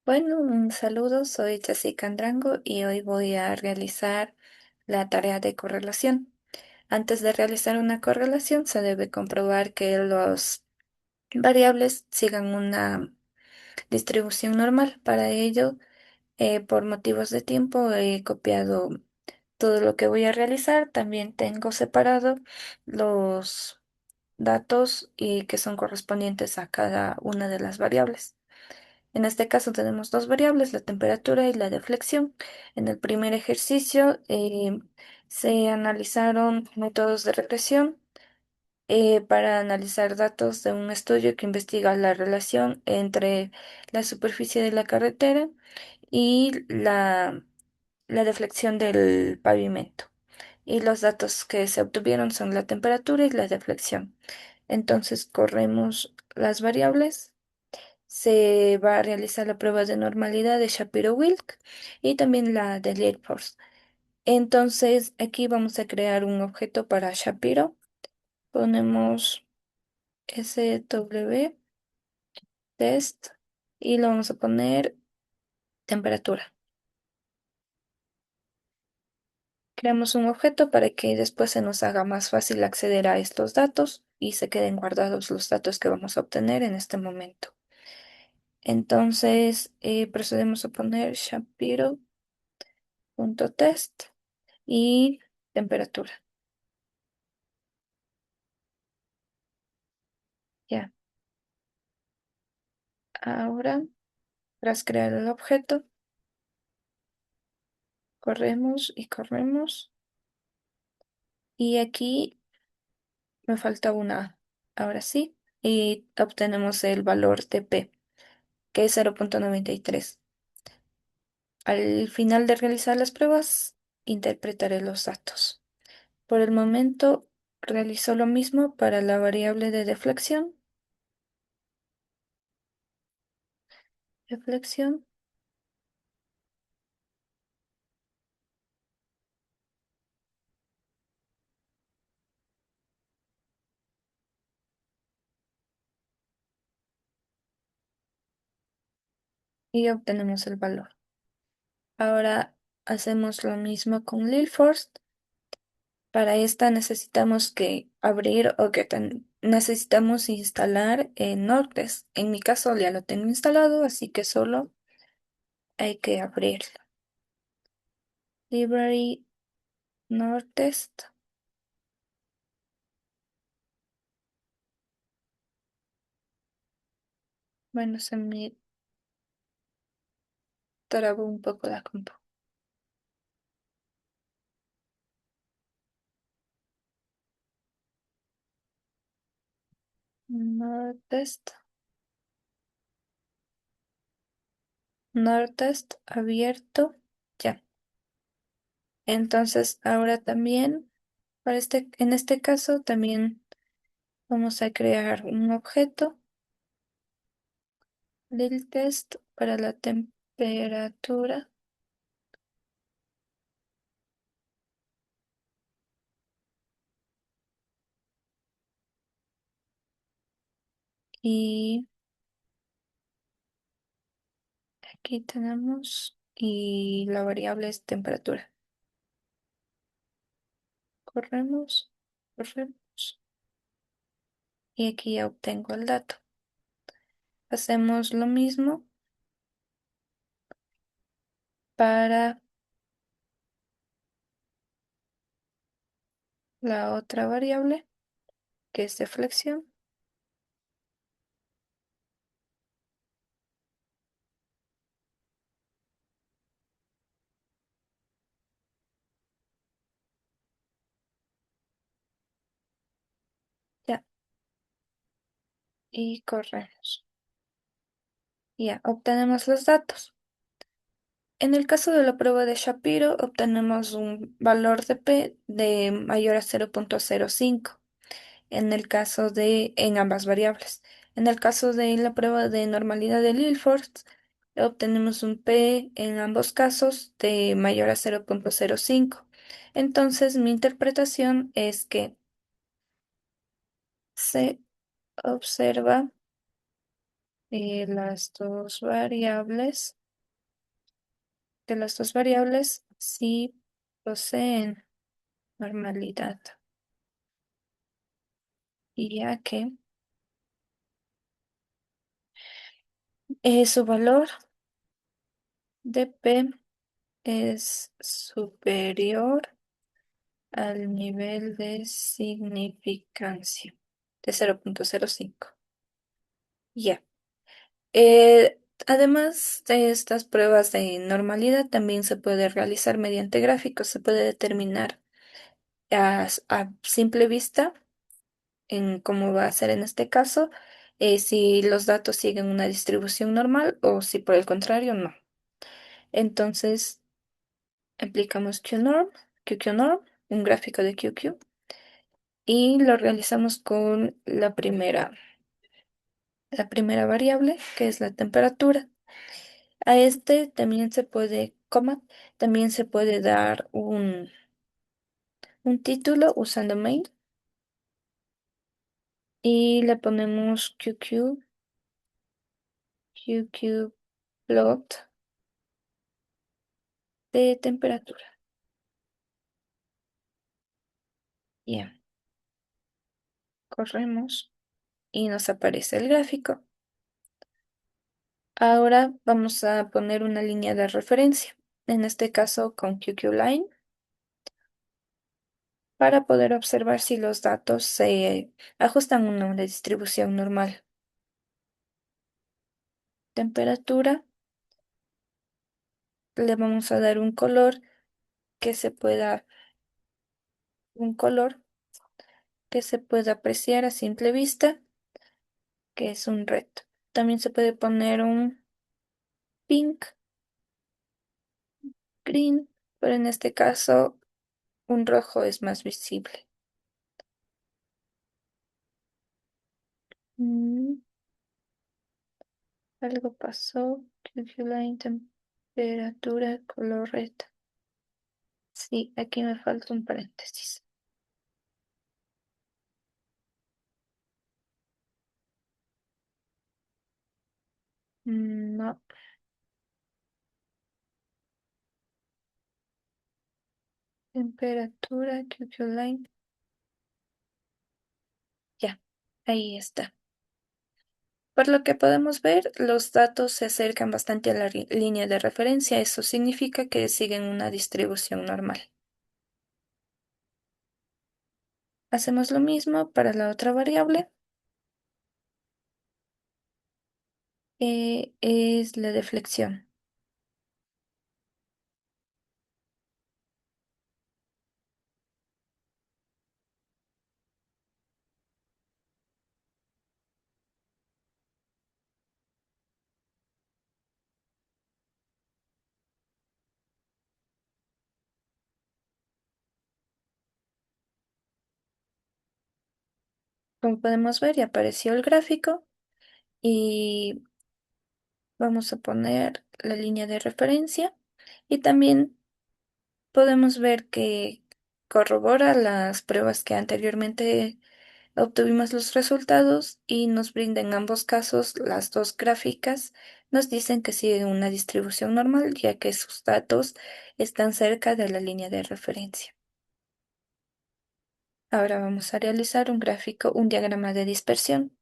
Bueno, un saludo, soy Jessica Andrango y hoy voy a realizar la tarea de correlación. Antes de realizar una correlación, se debe comprobar que los variables sigan una distribución normal. Para ello, por motivos de tiempo, he copiado todo lo que voy a realizar. También tengo separado los datos y que son correspondientes a cada una de las variables. En este caso tenemos dos variables, la temperatura y la deflexión. En el primer ejercicio se analizaron métodos de regresión para analizar datos de un estudio que investiga la relación entre la superficie de la carretera y la deflexión del pavimento. Y los datos que se obtuvieron son la temperatura y la deflexión. Entonces corremos las variables. Se va a realizar la prueba de normalidad de Shapiro-Wilk y también la de Litforce. Entonces, aquí vamos a crear un objeto para Shapiro. Ponemos SW test y lo vamos a poner temperatura. Creamos un objeto para que después se nos haga más fácil acceder a estos datos y se queden guardados los datos que vamos a obtener en este momento. Entonces, procedemos a poner Shapiro.test y temperatura. Ya. Ahora, tras crear el objeto, corremos y corremos. Y aquí me falta una A. Ahora sí. Y obtenemos el valor de P, que es 0,93. Al final de realizar las pruebas, interpretaré los datos. Por el momento, realizo lo mismo para la variable de deflexión. Deflexión. Y obtenemos el valor. Ahora hacemos lo mismo con Lilforce. Para esta necesitamos que abrir o que necesitamos instalar Node.js. En mi caso ya lo tengo instalado, así que solo hay que abrirlo. Library Node.js. Bueno, se me trabó un poco la compu. Node.js. Node.js abierto. Ya. Entonces ahora también, en este caso también vamos a crear un objeto del test para la temperatura. Y aquí tenemos, y la variable es temperatura. Corremos, corremos, y aquí ya obtengo el dato. Hacemos lo mismo para la otra variable, que es deflexión. Ya, y corremos. Ya, obtenemos los datos. En el caso de la prueba de Shapiro, obtenemos un valor de P de mayor a 0,05. En ambas variables. En el caso de la prueba de normalidad de Lilford, obtenemos un P en ambos casos de mayor a 0,05. Entonces, mi interpretación es que se observa las dos variables. de las dos variables si poseen normalidad, y ya que su valor de P es superior al nivel de significancia de 0,05. Ya. Además de estas pruebas de normalidad, también se puede realizar mediante gráficos. Se puede determinar a simple vista en cómo va a ser en este caso, si los datos siguen una distribución normal o si por el contrario no. Entonces, aplicamos QQnorm, un gráfico de QQ, y lo realizamos con la primera variable, que es la temperatura. A este también se puede dar un título usando main y le ponemos QQ plot de temperatura. Ya, corremos y nos aparece el gráfico. Ahora vamos a poner una línea de referencia, en este caso con QQLine, para poder observar si los datos se ajustan a una distribución normal. Temperatura, le vamos a dar que se pueda, un color que se pueda apreciar a simple vista, que es un red. También se puede poner un pink, green, pero en este caso un rojo es más visible. Mm, Algo pasó. QQ-Line, temperatura, color red. Sí, aquí me falta un paréntesis. No, temperatura, QQ-Line. Ya, ahí está. Por lo que podemos ver, los datos se acercan bastante a la línea de referencia. Eso significa que siguen una distribución normal. Hacemos lo mismo para la otra variable, es la deflexión. Como podemos ver, ya apareció el gráfico y vamos a poner la línea de referencia y también podemos ver que corrobora las pruebas que anteriormente obtuvimos los resultados y nos brinda en ambos casos las dos gráficas. Nos dicen que siguen una distribución normal ya que sus datos están cerca de la línea de referencia. Ahora vamos a realizar un diagrama de dispersión.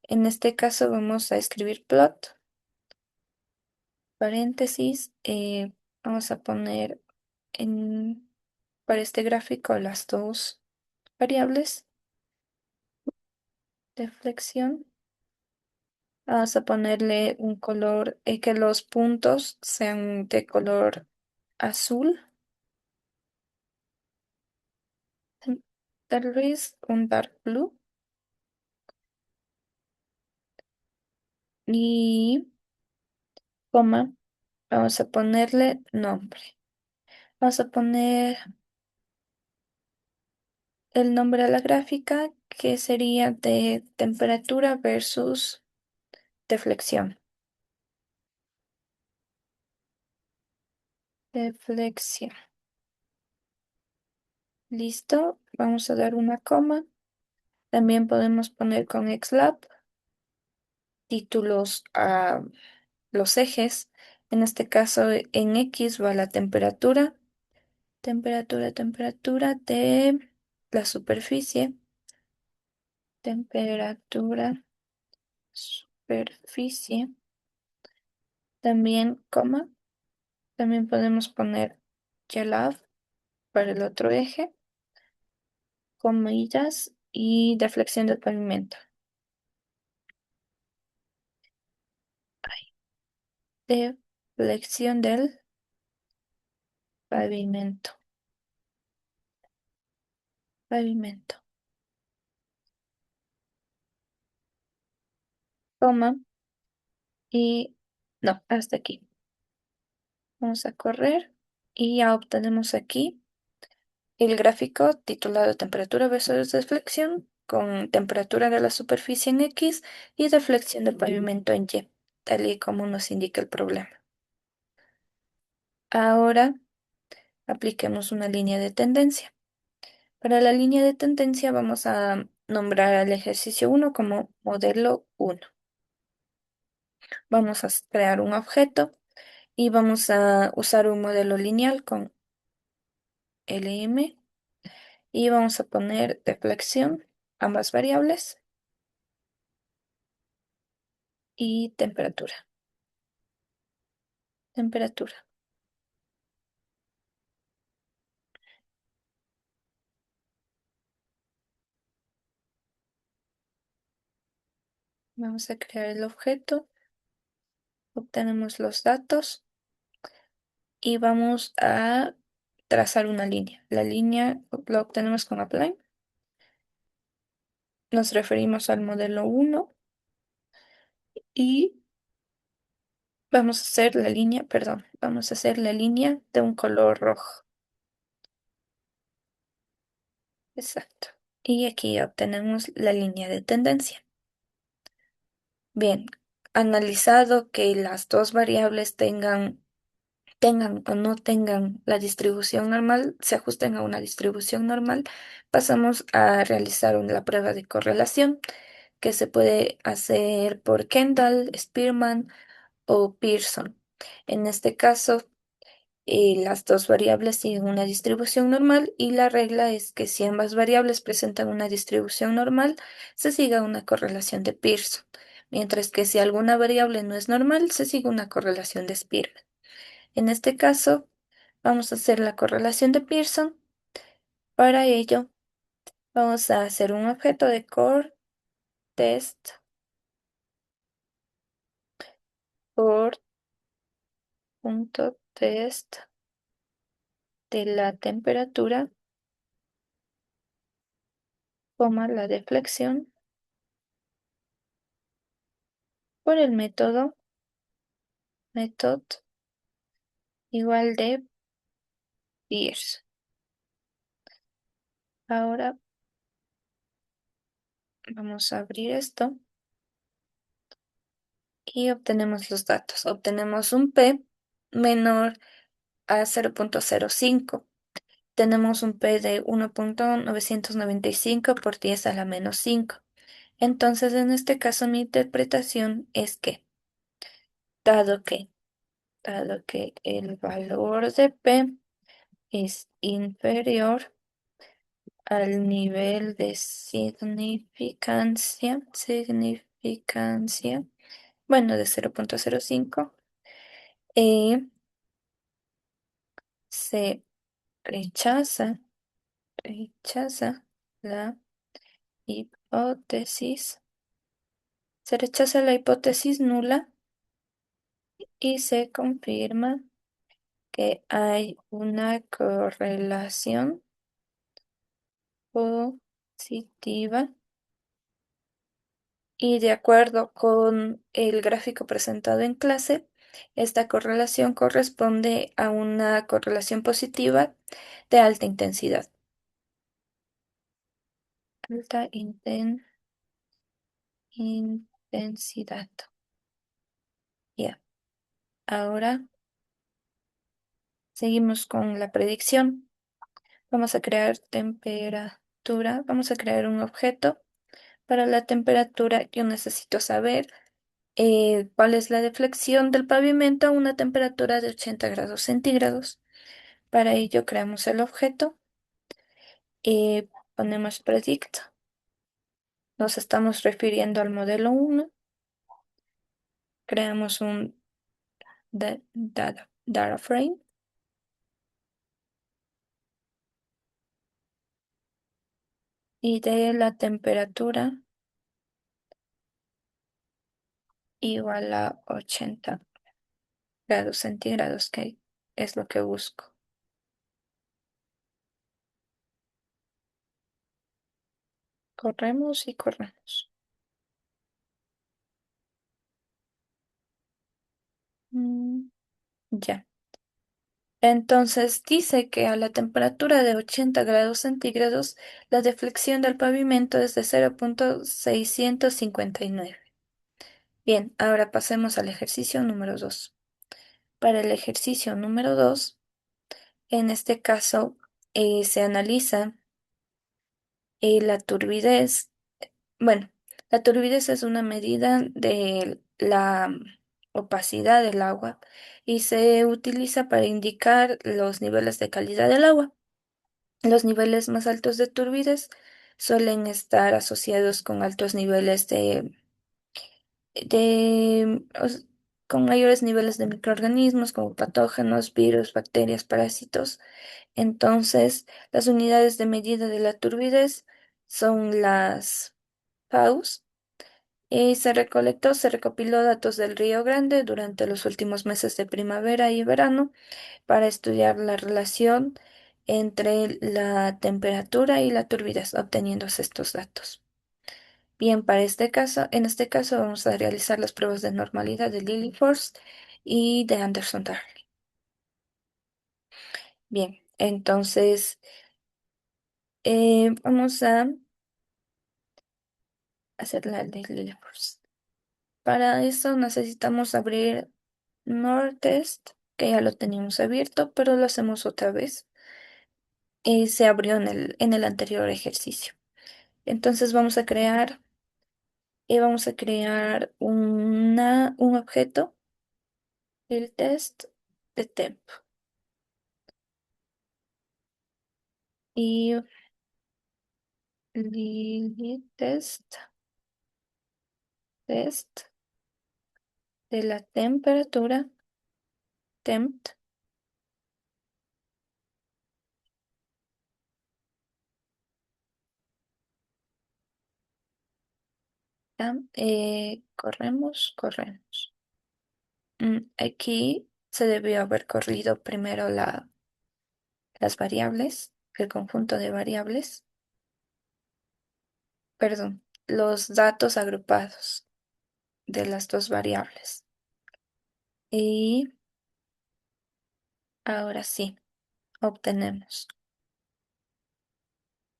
En este caso vamos a escribir plot, paréntesis, vamos a poner en, para este gráfico las dos variables de flexión. Vamos a ponerle un color, que los puntos sean de color azul, tal vez un dark blue, y coma, vamos a ponerle nombre. Vamos a poner el nombre a la gráfica, que sería de temperatura versus deflexión. Deflexión. Listo. Vamos a dar una coma. También podemos poner con xlab títulos a los ejes. En este caso, en X va la temperatura, temperatura de la superficie, temperatura, superficie, también coma, también podemos poner YLAB para el otro eje, comillas y deflexión del pavimento. Deflexión del pavimento, pavimento, coma y no, hasta aquí. Vamos a correr y ya obtenemos aquí el gráfico titulado Temperatura versus deflexión con temperatura de la superficie en X y deflexión del pavimento en Y, tal y como nos indica el problema. Ahora apliquemos una línea de tendencia. Para la línea de tendencia vamos a nombrar al ejercicio 1 como modelo 1. Vamos a crear un objeto y vamos a usar un modelo lineal con LM y vamos a poner deflexión, ambas variables y temperatura. Temperatura. Vamos a crear el objeto, obtenemos los datos y vamos a trazar una línea. La línea la obtenemos con Apply. Nos referimos al modelo 1 y vamos a hacer la línea, perdón, vamos a hacer la línea de un color rojo. Exacto. Y aquí obtenemos la línea de tendencia. Bien, analizado que las dos variables tengan o no tengan la distribución normal, se ajusten a una distribución normal, pasamos a realizar la prueba de correlación que se puede hacer por Kendall, Spearman o Pearson. En este caso, las dos variables tienen una distribución normal y la regla es que si ambas variables presentan una distribución normal, se siga una correlación de Pearson, mientras que si alguna variable no es normal, se sigue una correlación de Spearman. En este caso, vamos a hacer la correlación de Pearson. Para ello, vamos a hacer un objeto de core test core.test de la temperatura, coma la deflexión por el método method igual de Pierce. Ahora vamos a abrir esto y obtenemos los datos. Obtenemos un P menor a 0,05. Tenemos un P de 1,995 por 10 a la menos 5. Entonces, en este caso, mi interpretación es que, dado que, dado que el valor de P es inferior al nivel de significancia, bueno, de 0,05, eh, se rechaza, rechaza la hipótesis, se rechaza la hipótesis nula y se confirma que hay una correlación positiva y de acuerdo con el gráfico presentado en clase, esta correlación corresponde a una correlación positiva de alta intensidad. Alta intensidad. Ya. Ahora seguimos con la predicción. Vamos a crear temperatura. Vamos a crear un objeto. Para la temperatura yo necesito saber ¿Cuál es la deflexión del pavimento a una temperatura de 80 grados centígrados? Para ello creamos el objeto, ponemos predict, nos estamos refiriendo al modelo uno, creamos un data frame y de la temperatura igual a 80 grados centígrados, que es lo que busco. Corremos y corremos. Mm, ya. Entonces dice que a la temperatura de 80 grados centígrados, la deflexión del pavimento es de 0,659. Bien, ahora pasemos al ejercicio número 2. Para el ejercicio número 2, en este caso, se analiza la turbidez. Bueno, la turbidez es una medida de la opacidad del agua y se utiliza para indicar los niveles de calidad del agua. Los niveles más altos de turbidez suelen estar asociados con altos niveles con mayores niveles de microorganismos como patógenos, virus, bacterias, parásitos. Entonces, las unidades de medida de la turbidez son las PAUs. Y se recopiló datos del Río Grande durante los últimos meses de primavera y verano para estudiar la relación entre la temperatura y la turbidez, obteniéndose estos datos. Bien, en este caso vamos a realizar las pruebas de normalidad de Lilliefors y de Anderson-Darling. Bien, entonces vamos a hacer la de Lilliefors. Para eso necesitamos abrir NordTest, que ya lo teníamos abierto, pero lo hacemos otra vez. Se abrió en el anterior ejercicio. Entonces vamos a crear un objeto, el test de temp. Y Lili test de la temperatura, temp, corremos. Aquí se debió haber corrido primero las variables, el conjunto de variables, perdón, los datos agrupados de las dos variables. Y ahora sí, obtenemos.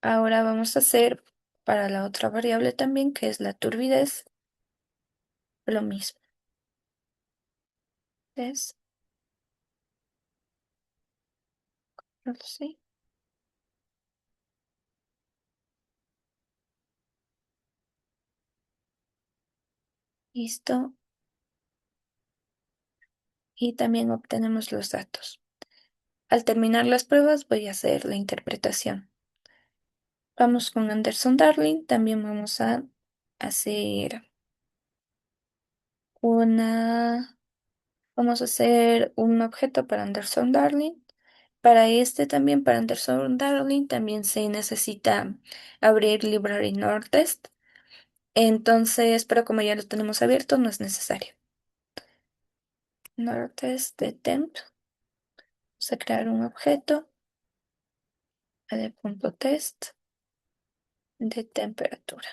Ahora vamos a hacer para la otra variable también, que es la turbidez, lo mismo. Es así. Listo. Y también obtenemos los datos. Al terminar las pruebas voy a hacer la interpretación. Vamos con Anderson Darling. También vamos a hacer una, vamos a hacer un objeto para Anderson Darling. Para este también, para Anderson Darling, también se necesita abrir Library Nordtest. Entonces, pero como ya lo tenemos abierto, no es necesario. Nordtest de temp. Vamos a crear un objeto de punto test de temperatura.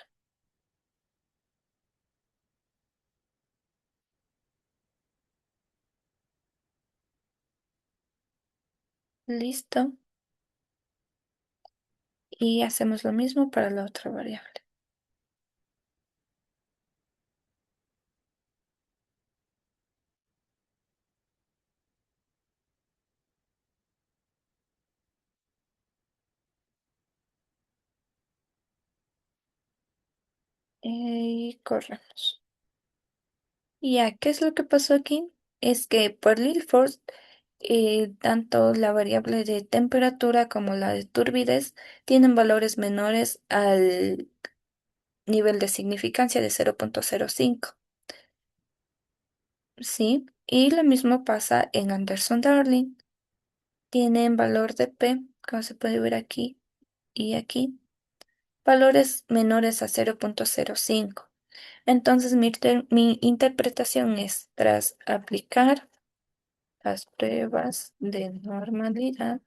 Listo. Y hacemos lo mismo para la otra variable. Y corremos. Y ya, ¿qué es lo que pasó aquí? Es que por Lilford, tanto la variable de temperatura como la de turbidez tienen valores menores al nivel de significancia de 0,05. ¿Sí? Y lo mismo pasa en Anderson-Darling. Tienen valor de P, como se puede ver aquí y aquí, valores menores a 0,05. Entonces, mi interpretación es, tras aplicar las pruebas de normalidad,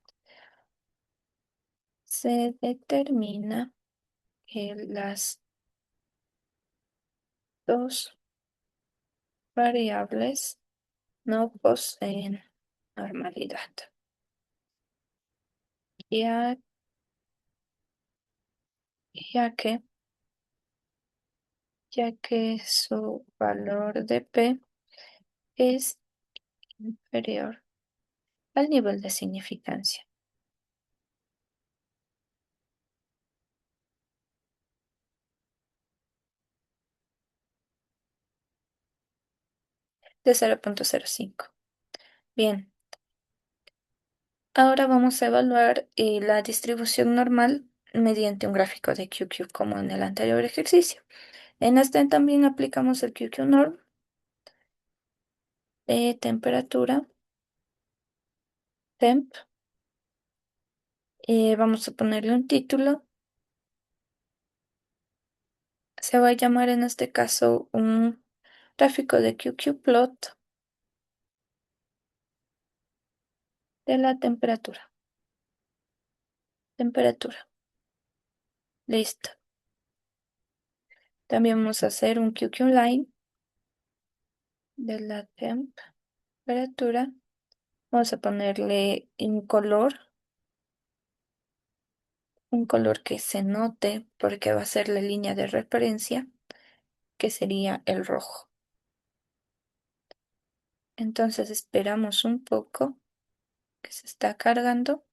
se determina que las dos variables no poseen normalidad, ya, ya que, ya que su valor de P es inferior al nivel de significancia de 0,05. Bien, ahora vamos a evaluar la distribución normal mediante un gráfico de QQ como en el anterior ejercicio. En este también aplicamos el QQ norm de temperatura, temp. Vamos a ponerle un título. Se va a llamar en este caso un gráfico de QQ plot de la temperatura. Temperatura. Listo. También vamos a hacer un QQ line de la temperatura. Vamos a ponerle un color que se note porque va a ser la línea de referencia, que sería el rojo. Entonces esperamos un poco que se está cargando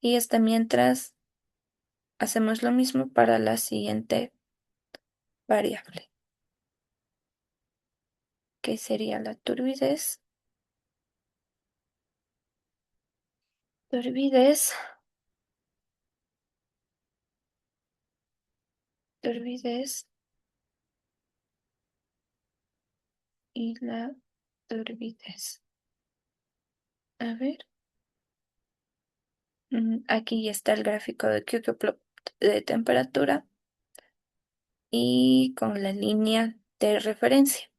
y hasta mientras hacemos lo mismo para la siguiente variable, que sería la turbidez. Turbidez, turbidez y la turbidez. A ver, aquí ya está el gráfico de QQ de temperatura y con la línea de referencia.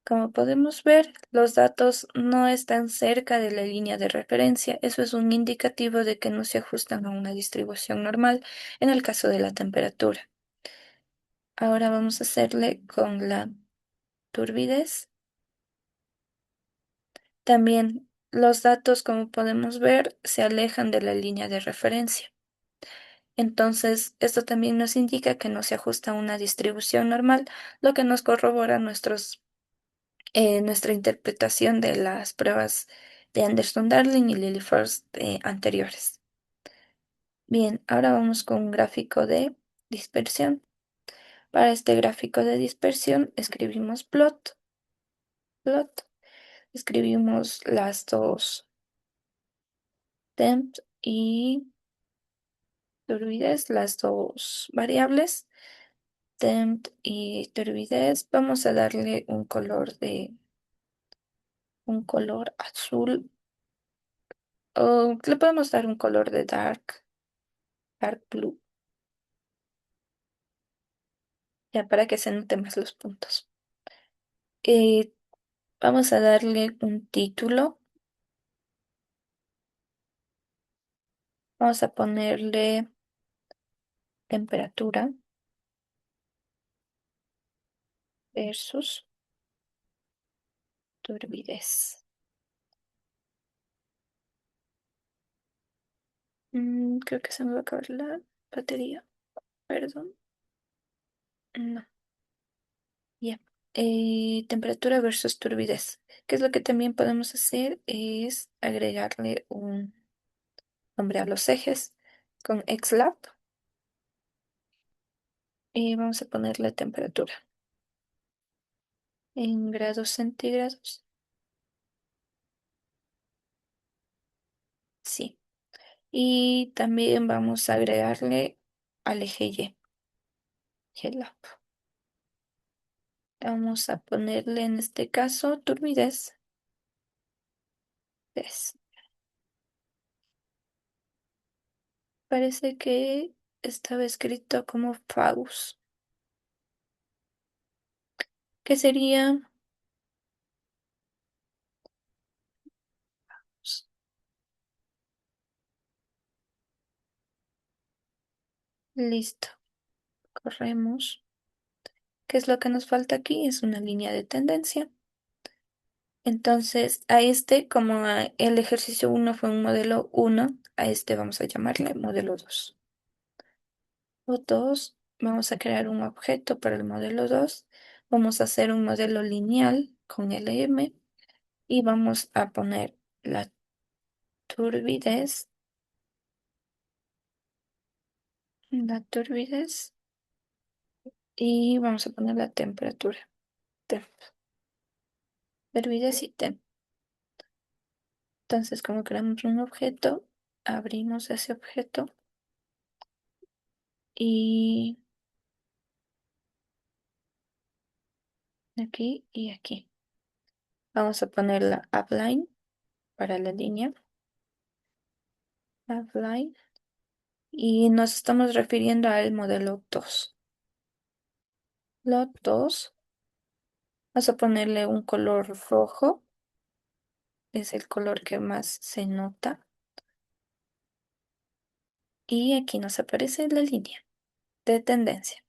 Como podemos ver, los datos no están cerca de la línea de referencia. Eso es un indicativo de que no se ajustan a una distribución normal en el caso de la temperatura. Ahora vamos a hacerle con la turbidez. También los datos, como podemos ver, se alejan de la línea de referencia. Entonces, esto también nos indica que no se ajusta a una distribución normal, lo que nos corrobora nuestra interpretación de las pruebas de Anderson-Darling y Lilliefors anteriores. Bien, ahora vamos con un gráfico de dispersión. Para este gráfico de dispersión escribimos plot, escribimos las dos temp y turbidez, las dos variables, temp y turbidez. Vamos a darle un color azul, o le podemos dar un color de dark blue, ya para que se noten más los puntos. Eh, Vamos a darle un título. Vamos a ponerle temperatura versus turbidez. Creo que se me va a acabar la batería. Perdón. No. Ya. Temperatura versus turbidez. ¿Qué es lo que también podemos hacer? Es agregarle un nombre a los ejes con xlab y vamos a ponerle temperatura. en grados centígrados. Sí. Y también vamos a agregarle al eje Y, el up. Vamos a ponerle en este caso turbidez. ¿Ves? Parece que estaba escrito como Faust. ¿Qué sería? Listo. Corremos. ¿Qué es lo que nos falta aquí? Es una línea de tendencia. Entonces, a este, como el ejercicio uno fue un modelo uno, a este vamos a llamarle modelo 2. O 2, vamos a crear un objeto para el modelo 2. Vamos a hacer un modelo lineal con LM y vamos a poner la turbidez, la turbidez, y vamos a poner la temperatura. Tem- Turbidez y temp. Entonces, como creamos un objeto, abrimos ese objeto y aquí y aquí. Vamos a poner la upline para la línea, upline, y nos estamos refiriendo al modelo 2. Lot 2, vamos a ponerle un color rojo, es el color que más se nota, y aquí nos aparece la línea de tendencia.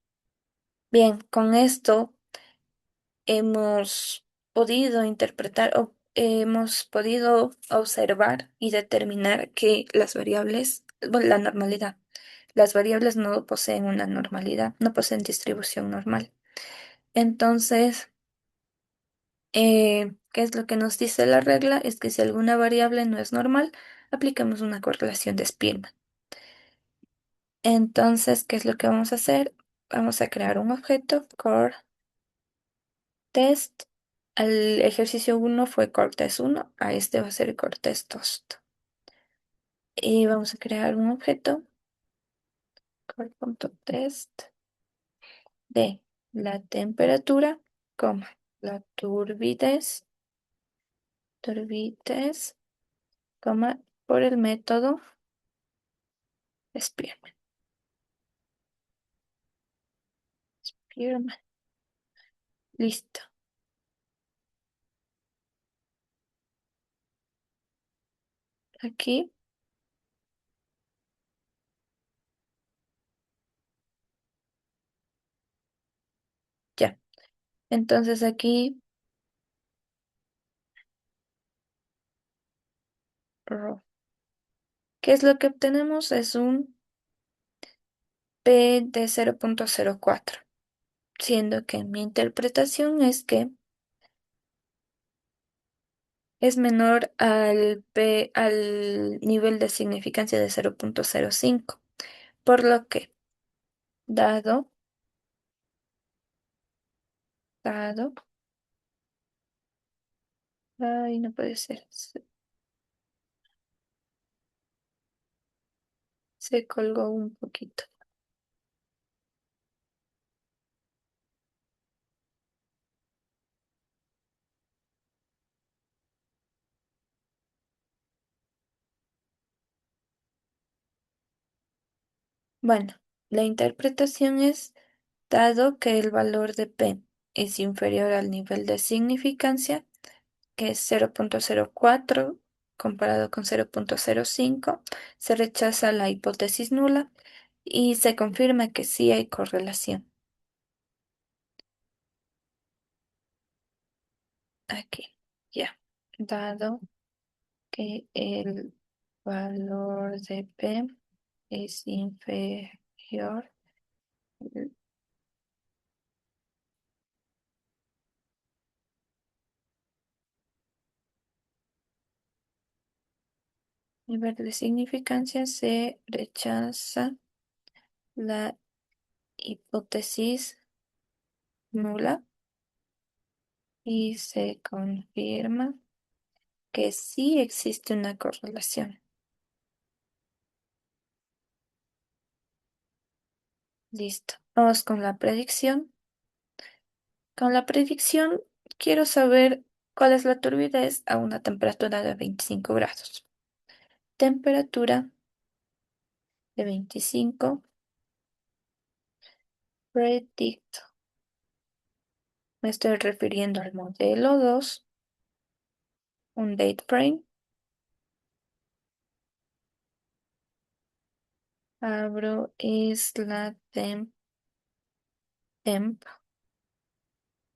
Bien, con esto hemos podido interpretar o hemos podido observar y determinar que las variables, bueno, la normalidad, las variables no poseen una normalidad, no poseen distribución normal. Entonces, ¿qué es lo que nos dice la regla? Es que si alguna variable no es normal, aplicamos una correlación de Spearman. Entonces, ¿qué es lo que vamos a hacer? Vamos a crear un objeto, core test. Al ejercicio uno fue core test 1, a este va a ser core test 2. Y vamos a crear un objeto, core.test, de la temperatura, coma, la turbidez, coma, por el método Spearman. Spearman. Listo. Aquí, ya. Entonces aquí, ro- ¿qué es lo que obtenemos? Es un P de 0.04, siendo que mi interpretación es que es menor al nivel de significancia de 0.05. Por lo que, dado, dado, ay, no puede ser, se colgó un poquito. Bueno, la interpretación es, dado que el valor de P es inferior al nivel de significancia, que es 0.04 comparado con 0.05, se rechaza la hipótesis nula y se confirma que sí hay correlación. Aquí, ya. Dado que el valor de P es inferior al nivel de significancia, se rechaza la hipótesis nula y se confirma que sí existe una correlación. Listo. Vamos con la predicción. Con la predicción quiero saber cuál es la turbidez a una temperatura de 25 grados. Temperatura de 25. Predict. Me estoy refiriendo al modelo 2, un date frame. Abro es la temp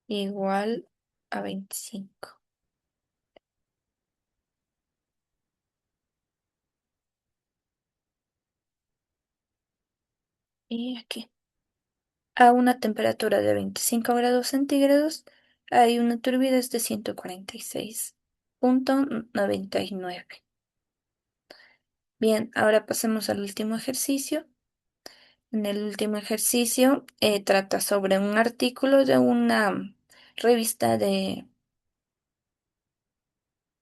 igual a 25. Y aquí, a una temperatura de 25 grados centígrados, hay una turbidez de 146,99. Bien, ahora pasemos al último ejercicio. En el último ejercicio trata sobre un artículo de una revista de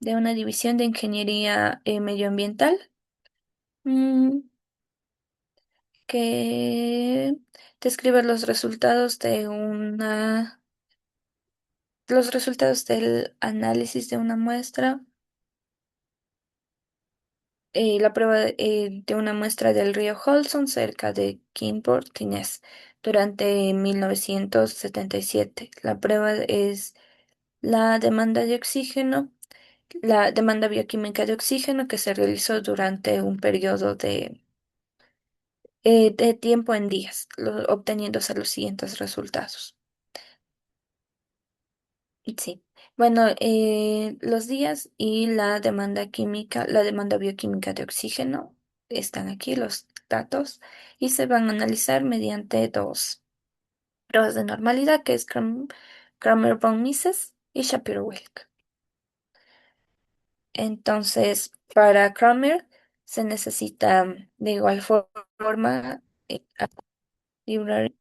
una división de ingeniería medioambiental, mm, que describe los resultados del análisis de una muestra, la prueba de una muestra del río Holson cerca de Kingsport, Tennessee, durante 1977. La prueba es la demanda de oxígeno, la demanda bioquímica de oxígeno que se realizó durante un periodo de tiempo en días, obteniéndose los siguientes resultados. Sí. Bueno, los días y la demanda química, la demanda bioquímica de oxígeno están aquí, los datos, y se van a analizar mediante dos pruebas de normalidad, que es Kramer-Von Mises y Shapiro-Wilk. Entonces, para Kramer se necesita de igual forma library,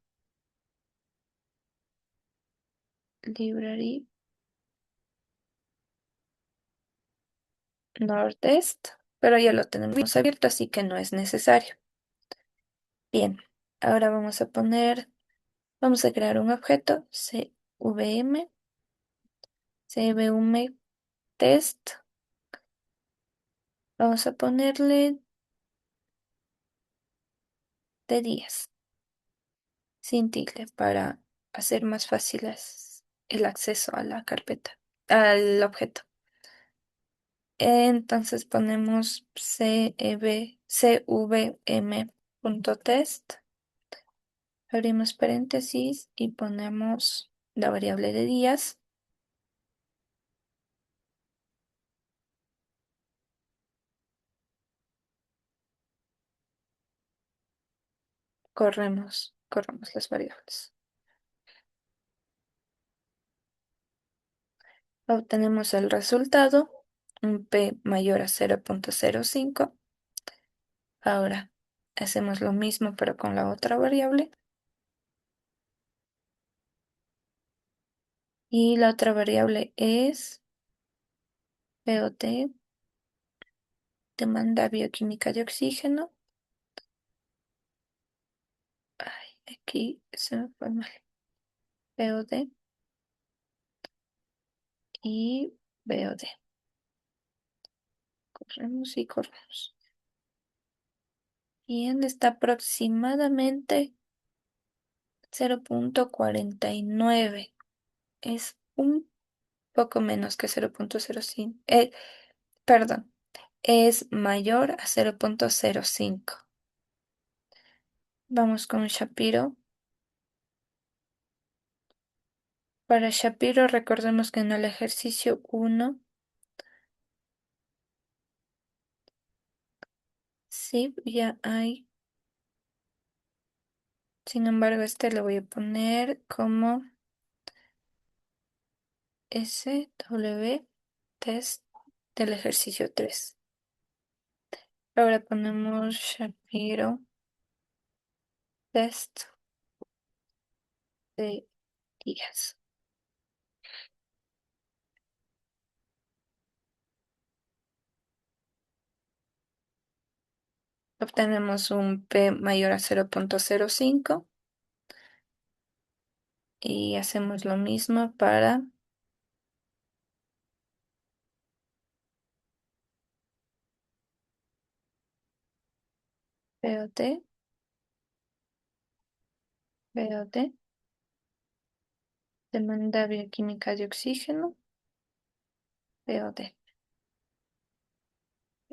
library Nordest, pero ya lo tenemos abierto, así que no es necesario. Bien, ahora vamos a crear un objeto CVM test. Vamos a ponerle de 10 sin tilde para hacer más fácil el acceso a la carpeta, al objeto. Entonces ponemos cvm.test, abrimos paréntesis y ponemos la variable de días. Corremos las variables. Obtenemos el resultado, un p mayor a 0,05. Ahora hacemos lo mismo pero con la otra variable. Y la otra variable es POT, demanda bioquímica de oxígeno. Ay, aquí se me fue mal. POD y BOD. Corremos y corremos. Y en está aproximadamente 0,49. Es un poco menos que 0,05. Perdón, es mayor a 0,05. Vamos con Shapiro. Para Shapiro, recordemos que en el ejercicio 1, sí, ya hay. Sin embargo, este lo voy a poner como SW test del ejercicio 3. Ahora ponemos Shapiro test de días. Obtenemos un P mayor a 0,05 y hacemos lo mismo para POT, POT, demanda bioquímica de oxígeno, POD.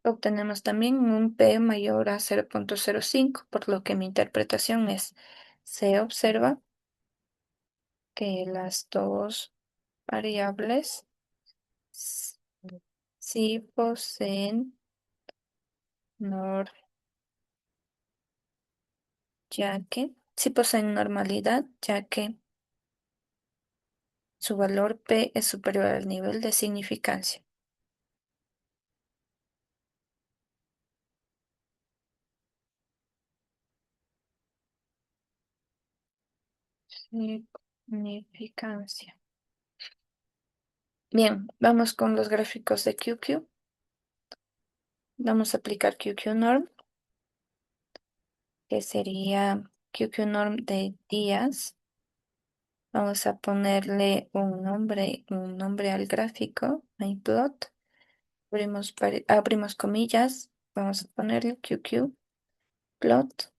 Obtenemos también un P mayor a 0,05, por lo que mi interpretación es, se observa que las dos variables s- sí poseen nor, sí poseen normalidad, ya que su valor P es superior al nivel de significancia. Significancia. Bien, vamos con los gráficos de QQ. Vamos a aplicar QQ norm, que sería QQ norm de días. Vamos a ponerle un nombre al gráfico, myplot. Abrimos comillas. Vamos a ponerle QQ plot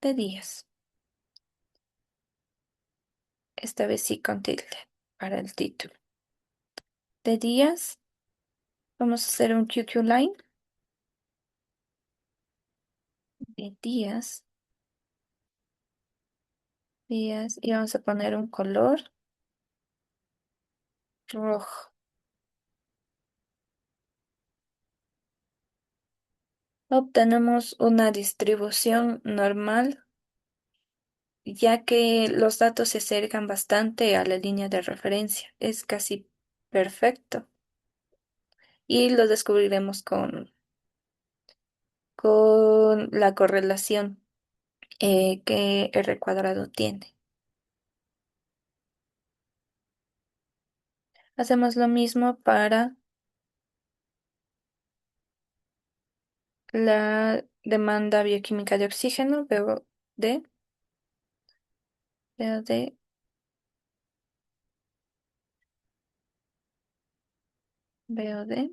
de días. Esta vez sí con tilde para el título. De días, vamos a hacer un QQ line de días, y vamos a poner un color rojo. Obtenemos una distribución normal, ya que los datos se acercan bastante a la línea de referencia. Es casi perfecto. Y lo descubriremos con la correlación que R cuadrado tiene. Hacemos lo mismo para la demanda bioquímica de oxígeno, VOD, VOD, VOD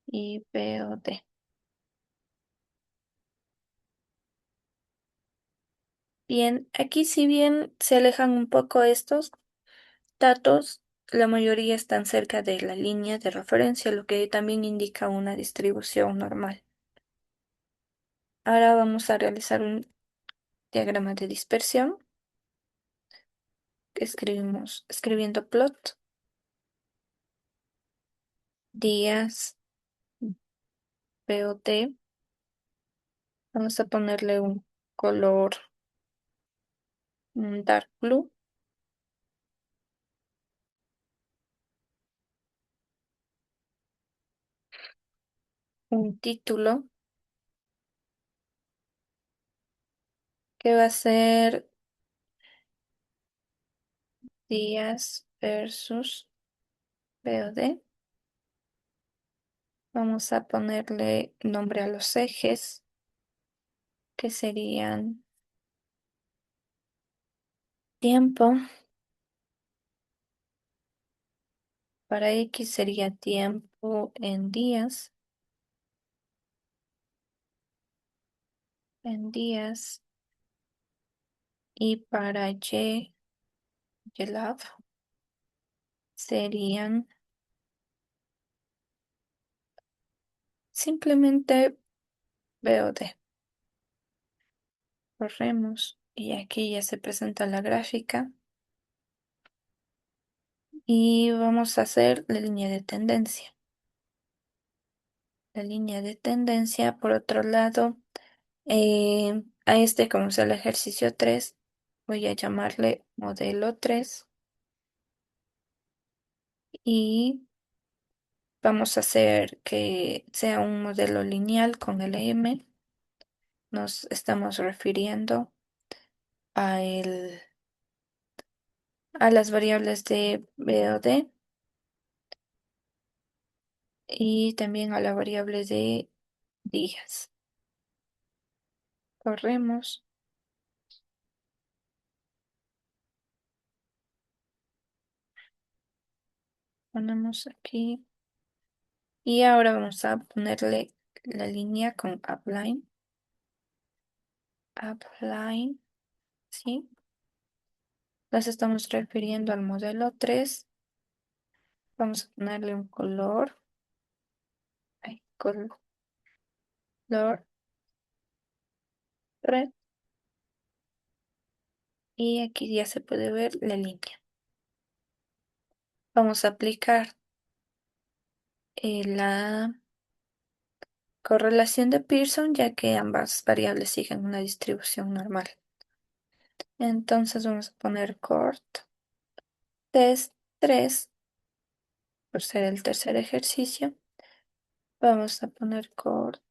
y VOD. Bien, aquí si bien se alejan un poco estos datos, la mayoría están cerca de la línea de referencia, lo que también indica una distribución normal. Ahora vamos a realizar un diagrama de dispersión. Escribiendo plot, días, POT. Vamos a ponerle un color dark blue, un título que va a ser días versus POD. Vamos a ponerle nombre a los ejes, que serían tiempo. Para X sería tiempo en días. Y para YLab, serían simplemente BOD. Corremos y aquí ya se presenta la gráfica y vamos a hacer la línea de tendencia. La línea de tendencia, por otro lado, a este, como es el ejercicio 3, voy a llamarle modelo 3 y vamos a hacer que sea un modelo lineal con LM. Nos estamos refiriendo a las variables de BOD y también a la variable de días. Corremos, ponemos aquí y ahora vamos a ponerle la línea con upline, upline, ¿sí? Nos estamos refiriendo al modelo 3. Vamos a ponerle un color, ay, color red, y aquí ya se puede ver la línea. Vamos a aplicar la correlación de Pearson, ya que ambas variables siguen una distribución normal. Entonces vamos a poner cort test 3 por ser el tercer ejercicio. Vamos a poner cort.test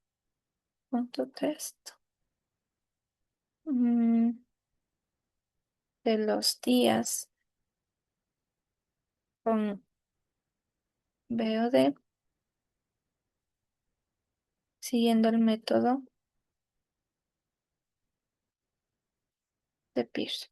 de los días con BOD siguiendo el método de Pearson.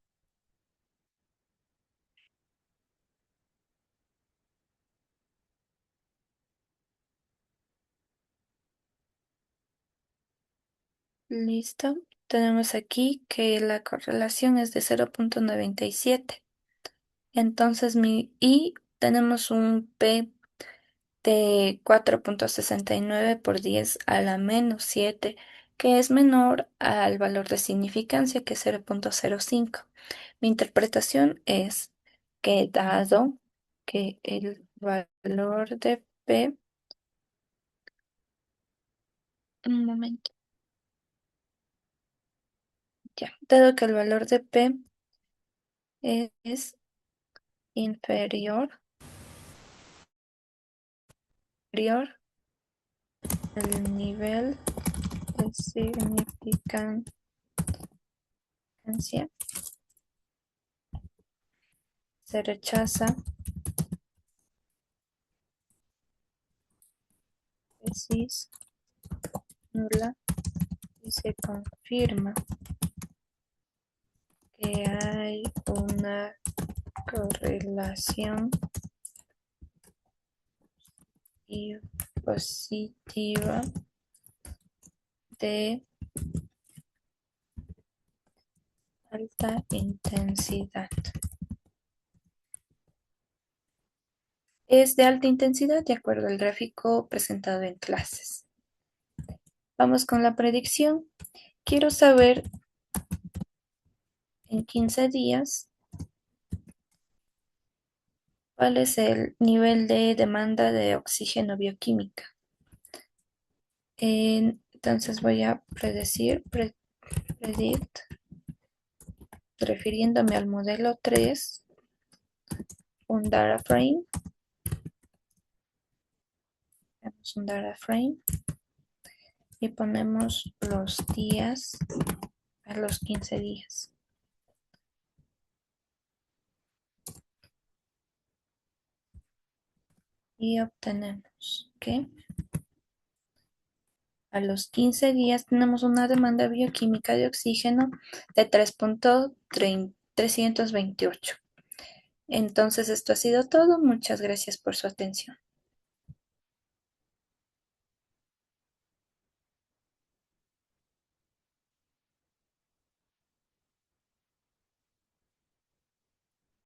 Listo. Tenemos aquí que la correlación es de 0,97. Entonces, y tenemos un P de 4,69 por 10 a la menos 7, que es menor al valor de significancia, que es 0,05. Mi interpretación es que dado que el valor de P, un momento, ya, dado que el valor de P es inferior, inferior al nivel de significancia, se rechaza tesis nula y se confirma que hay una correlación y positiva de alta intensidad. Es de alta intensidad de acuerdo al gráfico presentado en clases. Vamos con la predicción. Quiero saber en 15 días cuál es el nivel de demanda de oxígeno bioquímica. Entonces voy a predict, refiriéndome al modelo 3, un data frame. Tenemos un data frame y ponemos los días a los 15 días. Y obtenemos que a los 15 días tenemos una demanda bioquímica de oxígeno de 3,328. Entonces esto ha sido todo. Muchas gracias por su atención.